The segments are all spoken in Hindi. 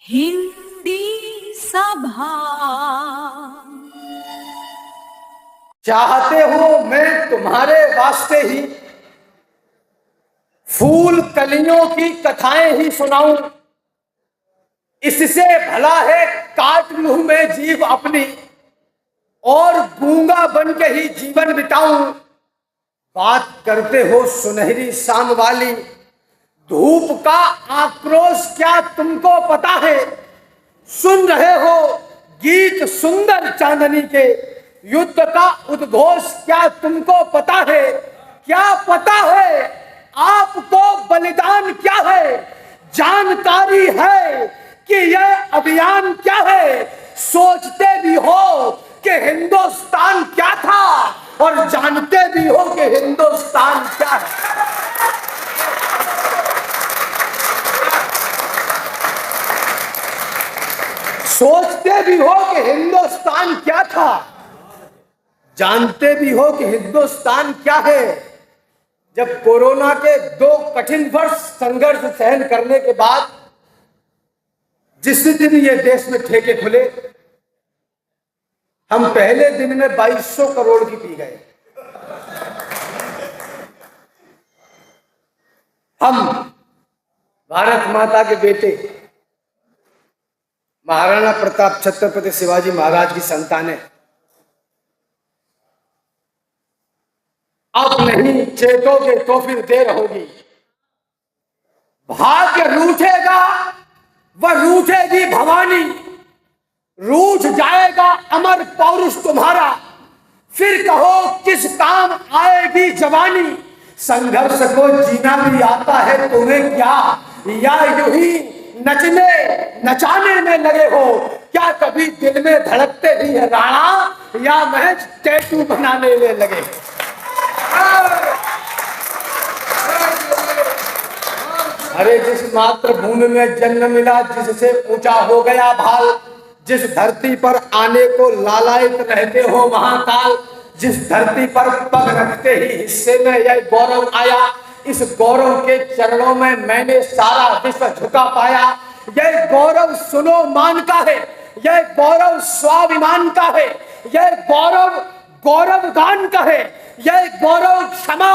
हिंदी सभा। चाहते हो मैं तुम्हारे वास्ते ही फूल कलियों की कथाएं ही सुनाऊं, इससे भला है काट लूं मैं जीव अपनी और गूंगा बन के ही जीवन बिताऊं। बात करते हो सुनहरी शाम वाली, धूप का आक्रोश क्या तुमको पता है? सुन रहे हो गीत सुंदर चांदनी के, युद्ध का उद्घोष क्या तुमको पता है? क्या पता है आपको बलिदान क्या है? जानकारी है कि यह अभियान क्या है? सोचते भी हो कि हिंदुस्तान क्या था और जानते भी हो कि हिंदुस्तान क्या है। सोचते भी हो कि हिंदुस्तान क्या था, जानते भी हो कि हिंदुस्तान क्या है। जब कोरोना के 2 कठिन वर्ष संघर्ष सहन करने के बाद जिस दिन ये देश में ठेके खुले, हम पहले दिन में 2200 करोड़ की पी गए। हम भारत माता के बेटे महाराणा प्रताप छत्रपति शिवाजी महाराज की संतानें। अब नहीं चेतोगे तो फिर देर होगी। भाग्य रूठेगा वह रूठेगी भवानी, रूठ जाएगा अमर पौरुष तुम्हारा, फिर कहो किस काम आएगी जवानी। संघर्ष को जीना भी आता है तुम्हें क्या, या यूं ही नचने नचाने में लगे हो? क्या कभी दिल में धड़कते भी है राणा, या महज टैटू बनाने में लगे? अरे जिस मातृभूमि में जन्म मिला, जिससे ऊंचा हो गया भाल, जिस धरती पर आने को लालायित रहते हो महाकाल, जिस धरती पर पग रखते ही हिस्से में यह गौरव आया, इस गौरव के चरणों में मैंने सारा विश्व झुका पाया। यह गौरव सुनो मान का है, यह गौरव स्वाभिमान का है, यह गौरव गौरव गान का है, यह गौरव क्षमा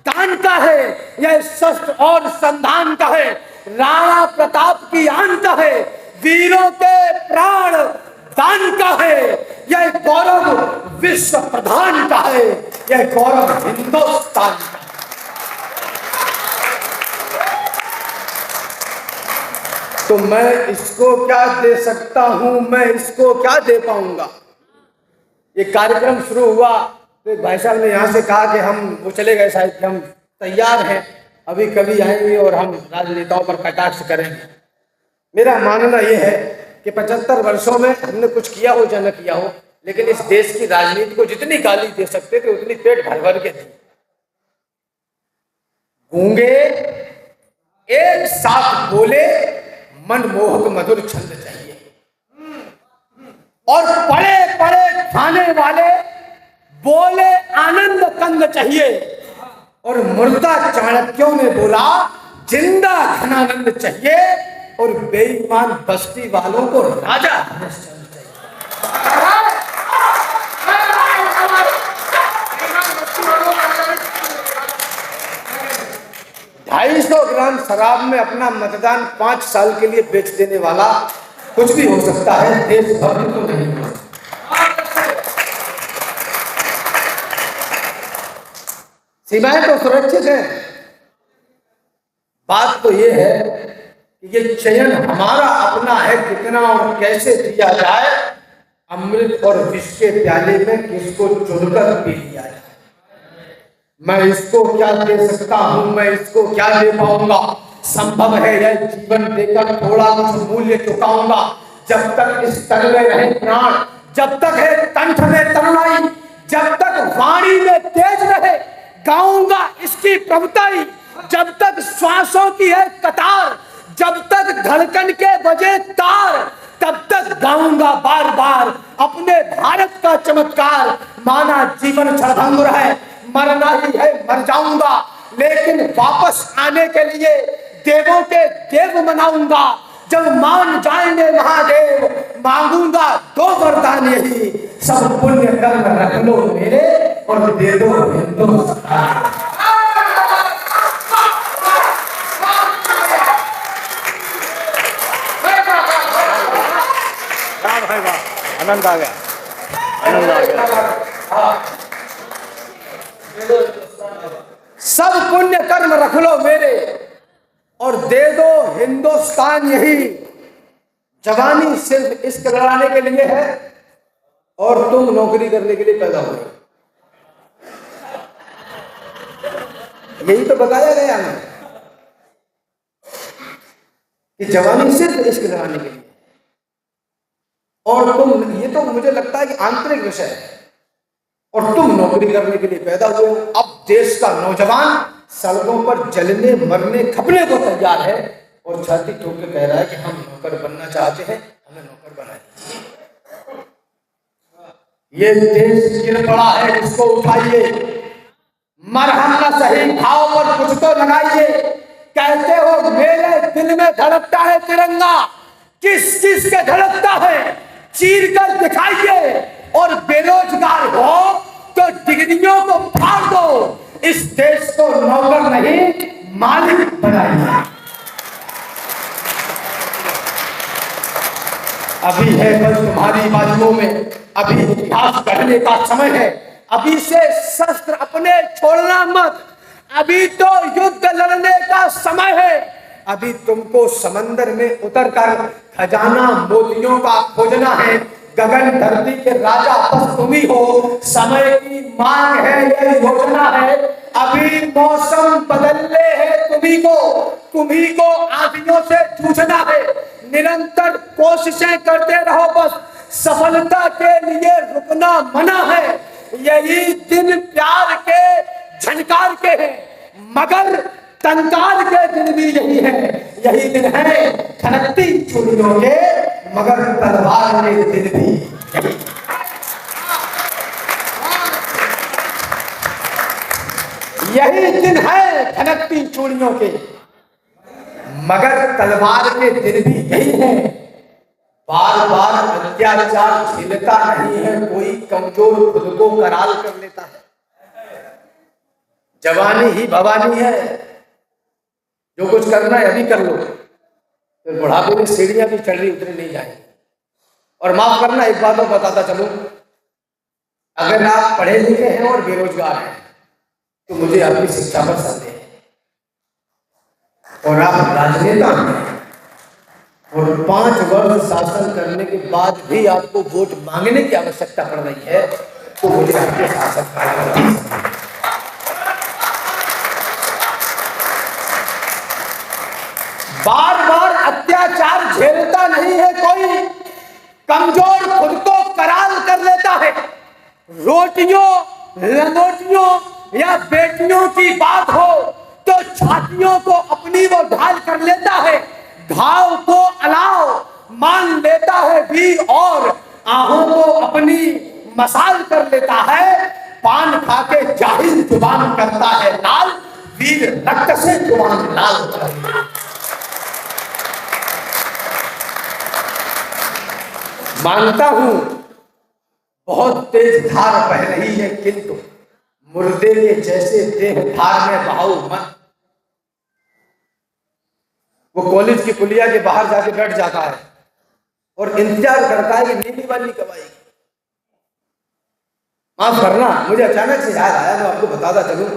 दान का है, यह शस्त्र और संधान का है, राणा प्रताप की आन का है, वीरों के प्राण दान का है, यह गौरव विश्व प्रधान का है, यह गौरव हिंदुस्तान का। तो मैं इसको क्या दे सकता हूं, मैं इसको क्या दे पाऊंगा? ये कार्यक्रम शुरू हुआ तो भाई साहब ने यहाँ से कहा कि हम वो चले गए शायद कि हम तैयार हैं, अभी कभी आएंगे और हम राजनेताओं पर कटाक्ष करेंगे। मेरा मानना यह है कि 75 वर्षों में हमने कुछ किया हो या न किया हो, लेकिन इस देश की राजनीति को जितनी गाली दे सकते थे उतनी पेट भर भर के दी। गूंगे एक साथ बोले, मनमोहक मधुर छंद चाहिए, और पड़े पड़े खाने वाले बोले आनंद कंद चाहिए, और मुर्दा चाणक्यों ने बोला जिंदा घनानंद चाहिए, और बेईमान बस्ती वालों को राजा हरिश्चंद्र चाहिए। 250 ग्राम शराब में अपना मतदान 5 साल के लिए बेच देने वाला कुछ भी हो सकता है, देशभक्त तो नहीं हो सकता। सीमाएं तो सुरक्षित है। बात तो ये है कि ये चयन हमारा अपना है, कितना और कैसे दिया जाए, अमृत और विष के प्याले में किसको चुनकर पी लिया जाए। मैं इसको क्या दे सकता हूं, मैं इसको क्या दे पाऊंगा? संभव है यह जीवन देकर थोड़ा कुछ मूल्य चुकाऊंगा। जब तक इस तन में रहे प्राण, जब तक है कंठ में तरुणाई, जब तक वाणी में तेज रहे, गाऊंगा इसकी प्रभुताई। जब तक श्वासों की है कतार, जब तक धड़कन के बजे तार, तब तक गाऊंगा बार बार अपने भारत का चमत्कार। माना जीवन क्षणभंगुर है, मरना ही है, मर जाऊंगा, लेकिन वापस आने के लिए देवों के देव मनाऊंगा। जब मान जाएंगे महादेव, मांगूंगा 2 वरदान यही, सब पुण्य कर्म रख लो मेरे और दे दो हिंदुस्तान। भाई वाह, आनंद आ गया, आनंद आ गया। सब पुण्य कर्म रख लो मेरे और दे दो हिंदुस्तान यही। जवानी सिर्फ इश्क लड़ाने के लिए है और तुम नौकरी करने के लिए पैदा हुए, यही तो बताया गया है कि जवानी सिर्फ इश्क लड़ाने के लिए, और तुम, ये तो मुझे लगता है कि आंतरिक विषय है, और तुम नौकरी करने के लिए पैदा हुए हो। अब देश का नौजवान सड़कों पर जलने मरने खपने को तैयार है और छाती ठोक के कह रहा है कि हम नौकर बनना चाहते हैं, हमें नौकर बनाइए। ये देश गिर पड़ा है, इसको उठाइए, मरहम ना सही भाव पर कुछ तो लगाइए। कहते हो मेरे दिल में धड़कता है तिरंगा, किस चीज के धड़कता है चीर कर दिखाइए, और बेरोजगार हो तो डिग्रियों को फाड़ दो, इस देश को नौकर नहीं मालिक बनाइए। अभी है बल तुम्हारी बाजुओं में, अभी इतिहास गढ़ने का समय है, अभी से शस्त्र अपने छोड़ना मत, अभी तो युद्ध लड़ने का समय है। अभी तुमको समंदर में उतरकर खजाना मोतियों का खोजना है, गगन धरती के राजा बस तुम ही हो, समय की मांग है ये योजना है। अभी मौसम बदलने हैं तुम्ही को आंधियों से जूझना है, निरंतर कोशिशें करते रहो बस, सफलता के लिए रुकना मना है। यही दिन प्यार के झनकार के हैं, मगर टंकार के दिन भी यही है, यही दिन है खनकती चूड़ियों के, मगर तलवार के दिन भी यही दिन है खनकती चूड़ियों के, मगर तलवार के दिन भी यही है। बार बार अत्याचार झेलता नहीं है कोई, कमजोर खुद को कराल कर लेता है। जवानी ही भवानी है, जो कुछ करना है अभी कर लो, फिर बुढ़ापे में सीढ़ियां भी चढ़ रही उतरी नहीं जाएंगी। और माफ करना, एक बात और बताता चलूं, अगर आप पढ़े लिखे हैं और बेरोजगार हैं तो मुझे आपकी शिक्षा पर संदेह है, और आप राजनेता हैं और 5 वर्ष शासन करने के बाद भी आपको वोट मांगने की आवश्यकता पड़ रही है, तो मुझे आपके शासन का बार बार अत्याचार झेलता नहीं है कोई, कमजोर खुद को कराल कर लेता है। रोटियों लंगोटियों या बेटियों की बात हो तो छातियों को अपनी वो ढाल कर लेता है, घाव को अलाव मान लेता है भी, और आहों को अपनी मसाल कर लेता है। पान खा के जाहिल जुबान करता है लाल, वीर रक्त से जुबान लाल करता है। मानता हूं बहुत तेज धार बह रही है, किंतु मुर्दे के जैसे देह धार में बहाओ मत। वो कॉलेज की पुलिया के बाहर जाके बैठ जाता है और इंतजार करता है कि नीली वाली कब आएगी। माफ करना, मुझे अचानक से याद आया, मैं आपको बताता चलूं,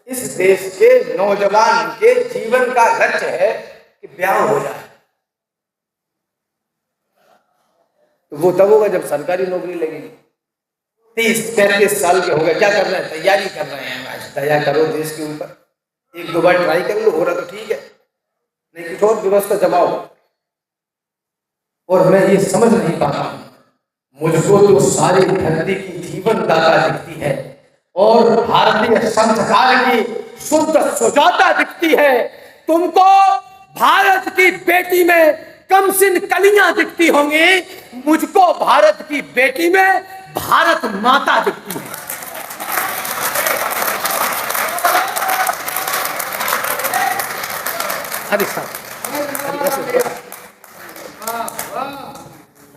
इस देश के नौजवान के जीवन का लक्ष्य है कि ब्याह हो जाए, तो वो तब होगा जब सरकारी नौकरी लगेगी। 30-35 साल के हो गए, क्या कर रहे हैं? तैयारी कर रहे हैं। आज तैयार करो देश के ऊपर, 1-2 बार ट्राई कर लो, हो रहा तो ठीक है, नहीं कुछ और व्यवस्था जमाओ। और मैं ये समझ नहीं पाता हूं, मुझको तो सारी धरती की जीवन दाता दिखती है और भारतीय संस्कार की शुद्ध सुजाता दिखती है। तुमको भारत की बेटी में कमसिन कलियां दिखती होंगी, मुझको भारत की बेटी में भारत माता दिखती है। अरे साहब,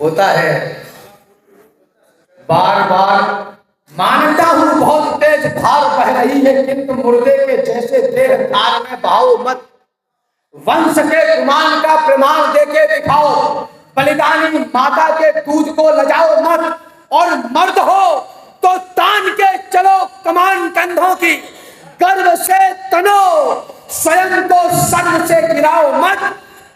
होता है। बार बार मानता हूं बहुत तेज धार बह रही है, किंतु मुर्दे के जैसे देह धार में बहाओ मत। वंश के गुमान का प्रमाण देके दिखाओ, बलिदानी माता के दूध को लजाओ मत। और मर्द हो तो तान के चलो कमान कंधों की, गर्व से तनो स्वयं को शर्म से गिराओ मत।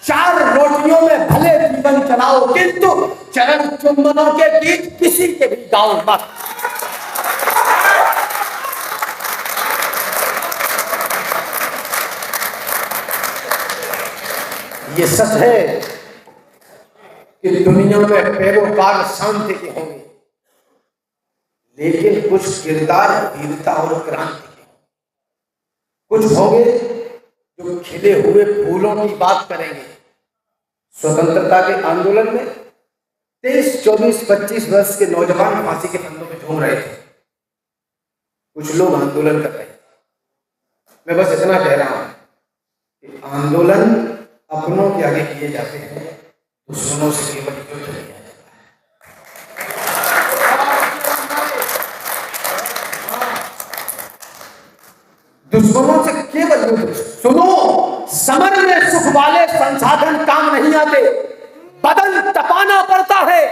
चार रोटियों में भले जीवन चलाओ, किंतु चरण चुंबनों के बीच किसी के भी गाओ मत। ये सच है कि दुनिया में पैरोकार शांति के होंगे, लेकिन कुछ किरदार वीरता और क्रांति के, कुछ होंगे जो खिले हुए फूलों की बात करेंगे। स्वतंत्रता के आंदोलन में 23, 24, 25 वर्ष के नौजवान फांसी के फंदों में झूम रहे थे, कुछ लोग आंदोलन कर रहे थे। मैं बस इतना कह रहा हूं कि आंदोलन अपनों के आगे किए जाते हैं, दुश्मनों से केवल युद्ध किया जाता है। दुश्मनों से केवल युद्ध। सुनो, समर में सुख वाले संसाधन काम नहीं आते, बदन तपाना पड़ता है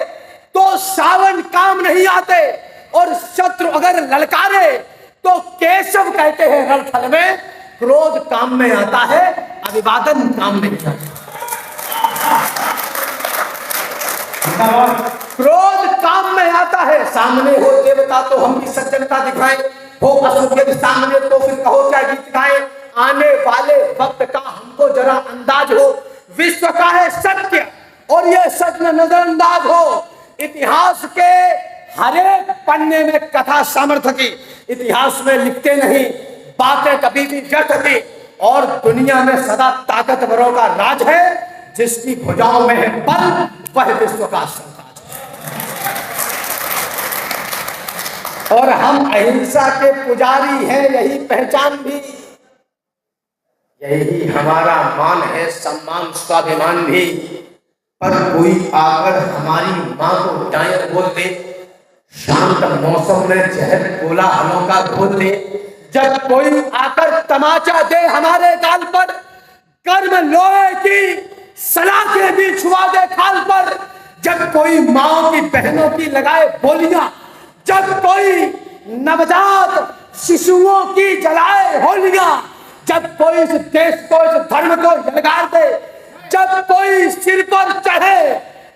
तो सावन काम नहीं आते। और शत्रु अगर ललकारे तो केशव कहते हैं रणथल में, क्रोध काम में आता है, अभिवादन काम नहीं आता। क्रोध काम में आता है। सामने हो देवता तो हम भी सज्जनता दिखाएं, हो असुर सामने तो फिर कहो क्या गीत गाएं। आने वाले वक्त का हमको जरा अंदाज हो, विश्व का है सत्य और ये सच में नजरअंदाज हो। इतिहास के हर एक पन्ने में कथा सामर्थ्य की, इतिहास में लिखते नहीं, बातें कभी भी व्यर्थ थी। और दुनिया में सदा ताकतवरों का राज है, जिसकी भुजाओं में है बल, वह विश्व का साम्राज्य है। और हम अहिंसा के पुजारी हैं, यही पहचान भी, यही हमारा मान है, सम्मान स्वाभिमान भी। पर कोई आकर हमारी मां को डायन बोल दे, शांत मौसम में जहर कोलाहलों का घोल दे, जब कोई आकर तमाचा दे हमारे गाल पर, कर्म लोहे की सलाखें भी छुआ दे खाल पर, जब कोई माओ की बहनों की लगाए बोलियां, जब कोई नवजात शिशुओं की जलाए होलियां, जब कोई इस देश को, इस धर्म को ललकार दे, जब कोई सिर पर चढ़े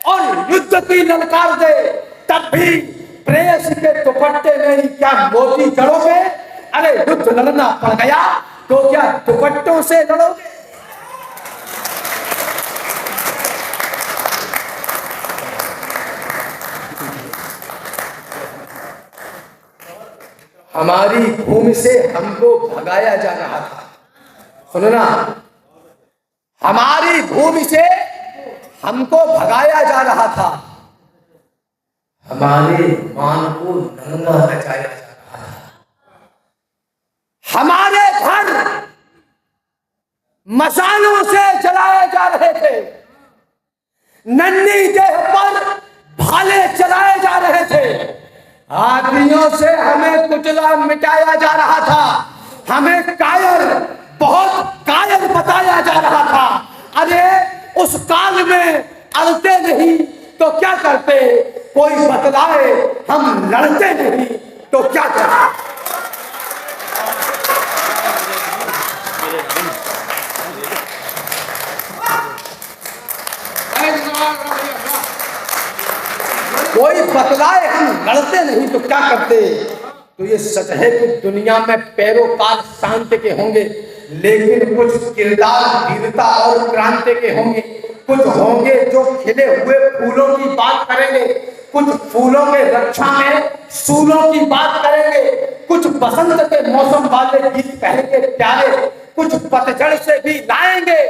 और युद्ध की ललकार दे, तब भी प्रेयसी के दुपट्टे में ही क्या मोती जड़ोगे? अरे युद्ध लड़ना पड़ गया तो क्या दुपट्टों से लड़ोगे? हमारी भूमि से हमको भगाया जा रहा था। सुनो ना, हमारी भूमि से हमको भगाया जा रहा था, हमारे मान को नंगा नचाया जा रहा था, हमारे घर मसालों से जलाए जा रहे थे, नन्ही देह पर भाले चलाए जा रहे थे, हाथियों से हमें कुचला मिटाया जा रहा था, हमें कायर, बहुत कायर बताया जा रहा था। अरे उस काल में अड़ते नहीं तो क्या करते, कोई बतलाए हम लड़ते नहीं तो क्या करते। कोई बतलाए हम लड़ते नहीं तो क्या करते। तो ये सच है कि दुनिया में पैरोकार शांति के होंगे, लेकिन कुछ किरदार वीरता और क्रांति के होंगे। कुछ होंगे जो खिले हुए फूलों की बात करेंगे, कुछ फूलों के रक्षा में सूलों की बात करेंगे, कुछ बसंत के मौसम वाले गीत कहेंगे प्यारे, कुछ पतझड़ से भी लाएंगे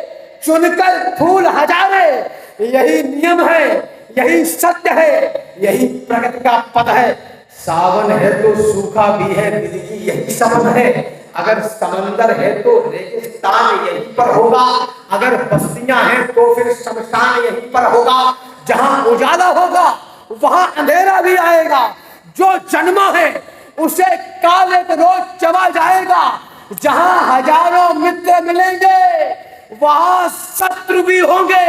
चुनकर फूल हजारे। यही नियम है, यही सत्य है, यही प्रगति का पद है। सावन है तो सूखा भी है, बिजली यही सबब है। अगर समंदर है तो रेगिस्तान यहीं पर होगा, अगर बस्तियां हैं तो फिर शमशान यहीं पर होगा। जहां उजाला होगा वहां अंधेरा भी आएगा। जो जन्मा है उसे काल एक रोज चबा जाएगा। जहां हजारों मित्र मिलेंगे वहां शत्रु भी होंगे,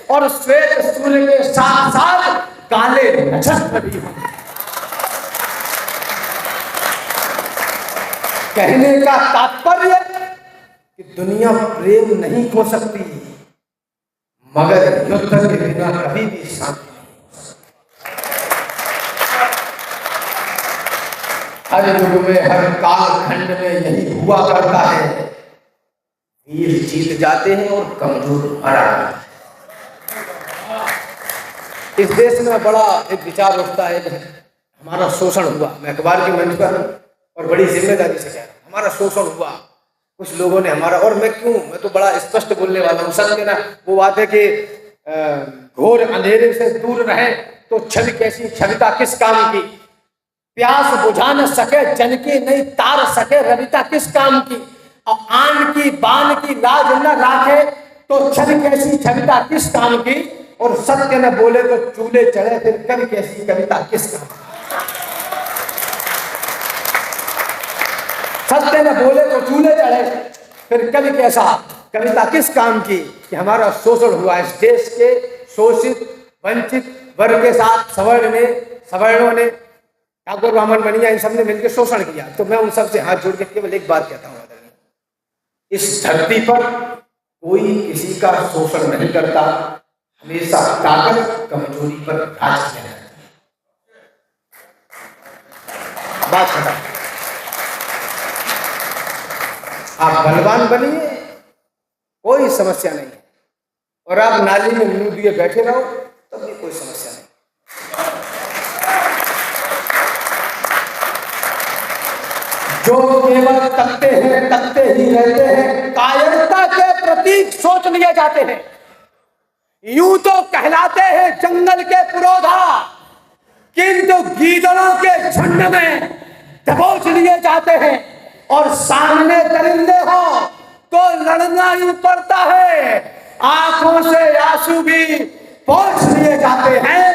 और श्वेत सूर्य के साथ साथ काले नक्षत्र भी होंगे। कहने का तात्पर्य कि दुनिया प्रेम नहीं खो सकती, मगर युद्ध के बिना कभी भी शांति नहीं हो सकती। हर युग में, हर कालखंड में यही हुआ करता है। वीर जीत जाते हैं और कमजोर हरा जाता है। इस देश में बड़ा एक विचार उठता है, हमारा शोषण हुआ। मैं अखबार की मंच पर और बड़ी जिम्मेदारी से कह रहा हूं, हमारा शोषण हुआ। कुछ लोगों ने हमारा, और मैं तो बड़ा स्पष्ट बोलने वाला हूँ। सत्य ना वो बात है कि घोर अंधेरे से दूर रहे तो छवि कैसी, छविता किस काम की। प्यास बुझा न सके जन की, नहीं तार सके रविता किस काम की। और आन की बान की लाज न राखे तो छवि कैसी, छविता किस काम की। और सत्य न बोले तो चूल्हे चढ़े फिर कवि कैसी, कविता किस काम की। सत्य न बोले तो चूल्हे चढ़े फिर कवि कैसा, कविता किस काम की। कि हमारा शोषण हुआ इस देश के शोषित वंचित वर्ग के साथ सवर्णों ने, ठाकुर ब्राह्मण बनिया, इन सबने मिलकर शोषण किया। तो मैं उन सबसे हाथ जोड़ के केवल एक बात कहता हूँ, इस धरती पर कोई किसी का शोषण नहीं करता। हमेशा ताकत कमजोरी पर राज किया जाता है। बात खत्म। आप बलवान बनिए, कोई समस्या नहीं है, और आप नाली में मुंह दिए बैठे रहो तब भी कोई समस्या नहीं। जो केवल तकते ही रहते हैं, कायरता के प्रतीक सोच लिए जाते हैं। यूं तो कहलाते हैं जंगल के पुरोधा, किंतु गीदड़ों के झुंड में दबोच लिए जाते हैं। और सामने दरिंदे हो तो लड़ना ही पड़ता है। आंखों से आंसू भी पोंछ लिए जाते हैं।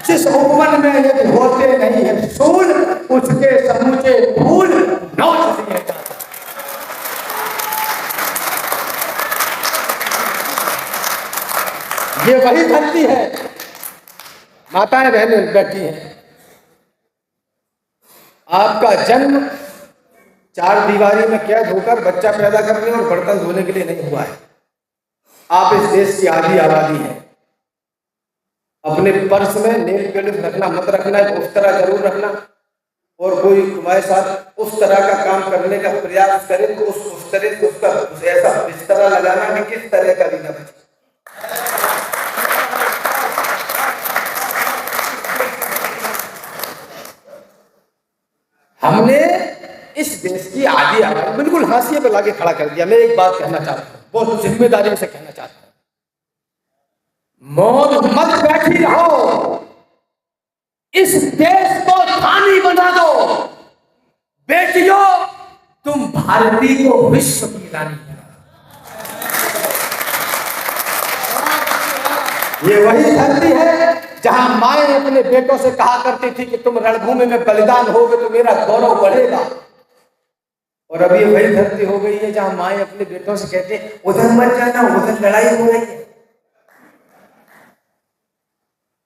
जिस उपवन में यदि होते नहीं है फूल, उसके समूचे फूल नोच लिए जाते हैं। ये वही धरती है, माताएं बहनें बैठी हैं। आपका जन्म चार दीवारी में कैद होकर बच्चा पैदा करने और बर्तन धोने के लिए नहीं हुआ है। आप इस देश की आधी आबादी हैं। अपने पर्स में नेल पेलिस रखना मत रखना, उस तरह जरूर रखना। और कोई तुम्हारे साथ उस तरह का काम करने का प्रयास करे तो उस तरह से उसका ऐसा बिस्तरा लगाना कि किस तरह का भी न बचे। हमने इस देश की आधी आबादी बिल्कुल हाशिए पे लाके खड़ा कर दिया। मैं एक बात कहना चाहता हूँ, बहुत जिम्मेदारी से कहना चाहता हूँ, मौत मत बैठी रहो, इस देश को धानी बना दो। बेटियों, तुम भारतीय को विश्व की रानी बना दो। ये वही धरती है जहां माएं अपने बेटों से कहा करती थी कि तुम रणभूमि में बलिदान होगे तो मेरा गौरव बढ़ेगा। और अभी वही धरती हो गई है जहां माएं अपने बेटों से कहते हैं उधर मत जाना, उधर लड़ाई हो रही है।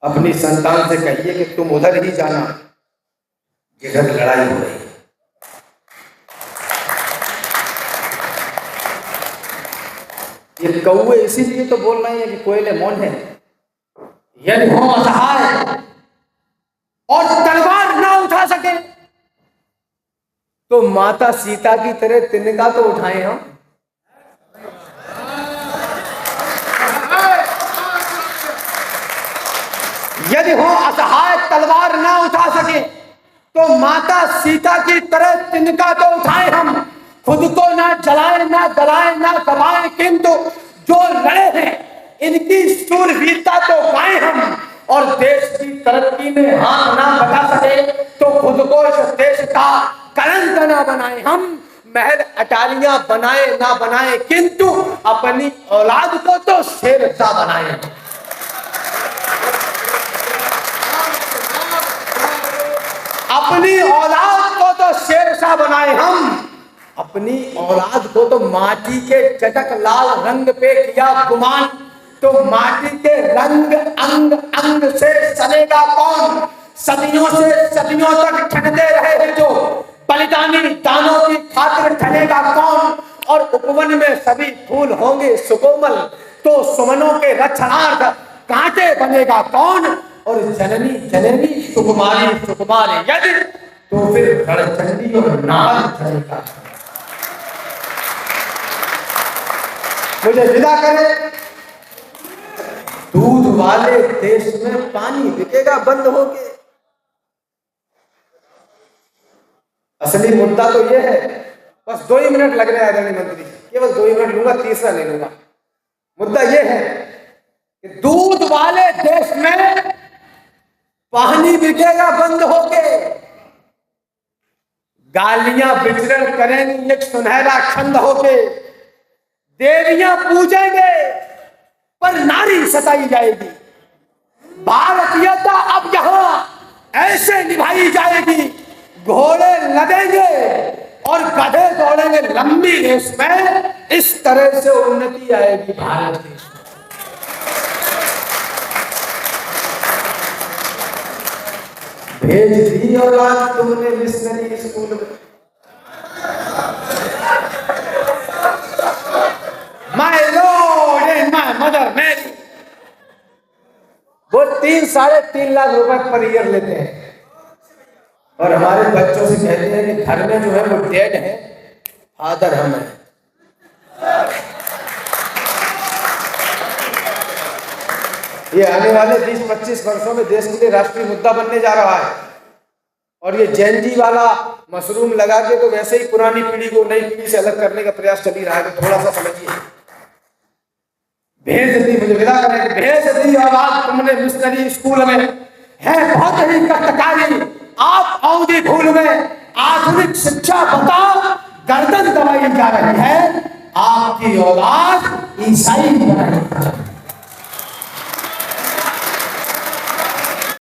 अपनी संतान से कहिए कि तुम उधर ही जाना जिधर लड़ाई हो रही है। ये कौवे इसीलिए तो बोल रहे हैं कि कोयले मौन है। यदि हो असहाय और तलवार ना उठा सके तो माता सीता की तरह तिनका तो उठाए हम। यदि हो असहाय तलवार ना उठा सके तो माता सीता की तरह तिनका तो उठाए हम। खुद को ना जलाए ना गलाए ना दबाए, किंतु जो लड़े हैं इनकी शूरवीरता तो गाएं हम। और देश की तरक्की में हाथ ना बटा सके तो खुद को इस देश का कलंक ना बनाए हम, महल अटारियां बनाए ना बनाए, किंतु अपनी औलाद को तो शेरशाह बनाए। अपनी औलाद को तो शेरशाह बनाए हम, अपनी औलाद को तो माटी के चटक लाल रंग पे किया गुमान, तो माटी के रंग अंग अंग से चलेगा कौन? सदियों से सदियों तक ठनते रहे हैं जो बलिदानी दानों की खातिर ठनेगा कौन? और उपवन में सभी फूल होंगे सुकोमल, तो सुमनों के रक्षणार्थ कांटे बनेगा कौन? और जननी जननी सुकुमारी सुकुमारी यदि, तो फिर रणचंडी और नाग चलेगा। मुझे विदा करें। दूध वाले देश में पानी बिकेगा बंद होके। असली मुद्दा तो यह है, बस 2 ही मिनट लग रहे हैं आदरणीय मंत्री, केवल 2 ही मिनट लूंगा, तीसरा नहीं लूंगा। मुद्दा यह है कि दूध वाले देश में पानी बिकेगा बंद होके, गालियां विचरण करेंगी एक सुनहरा खंड होके, देवियां पूजेंगे पर नारी सताई जाएगी। भारतीयता अब यहां ऐसे निभाई जाएगी, घोड़े लदेंगे और गधे दौड़ेंगे लंबी रेस में, इस तरह से उन्नति आएगी भारत देश में। भेज दी औलाद तुमने मिशनरी स्कूल में, my lord and my mother Mary. वो 3-3.5 लाख रुपए पर ईयर लेते हैं और हमारे बच्चों से कहते हैं कि घर में जो है वो डेड है, फादर हम हैं। ये आने वाले 20-25 वर्षों में देश के लिए राष्ट्रीय मुद्दा बनने जा रहा है। और ये जेनजी वाला मशरूम लगा के तो वैसे ही पुरानी पीढ़ी को नई पीढ़ी से अलग करने का प्रयास चल ही रहा है, तो थोड़ा सा समझिए। भेज दी, मुझे विदा करें, भेज दी औलाद तुमने मिशनरी स्कूल में, है बहुत ही कष्टकारी आप औंधी भूल में, आधुनिक शिक्षा बताओ गर्दन दबाई जा रही है, आपकी औलाद ईसाई बनाई।